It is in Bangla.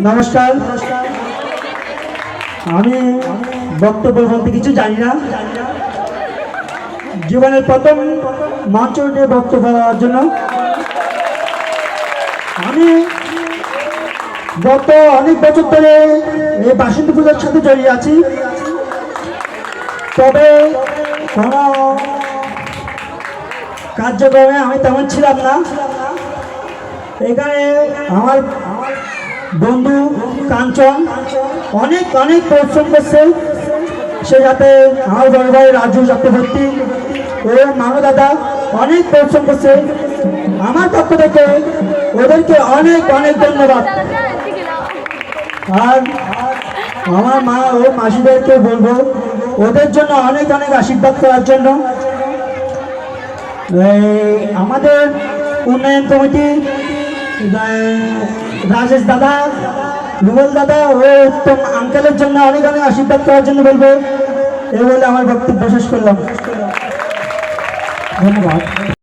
নমস্কার। আমি বক্তব্য বলতে কিছু জানি না। জীবনের প্রথম মঞ্চ উঠে বক্তব্য দেওয়ার জন্য আমি গত অনেক বছর ধরে এই বাসন্তী পূজার সাথে জড়িয়ে আছি। তবে কোনো কার্যক্রমে আমি তেমন ছিলাম না। এখানে আমার বন্ধু কাঞ্চন অনেক অনেক পরিশ্রম করছে। সে সাথে আমার বড় ভাই রাজু চক্রবর্তী ও মানব দাদা অনেক পরিশ্রম করছে। আমার পক্ষ থেকে ওদেরকে অনেক অনেক ধন্যবাদ। আর আমার মা ও মাসিদেরকে বলবো ওদের জন্য অনেক অনেক আশীর্বাদ করার জন্য। আমাদের উন্নয়ন কমিটি রাজেশ দাদা, রুবেল দাদা ও উত্তম আঙ্কেলের জন্য অনেক অনেক আশীর্বাদ করার জন্য বলবো। এই বলে আমার বক্তব্য শেষ করলাম। ধন্যবাদ।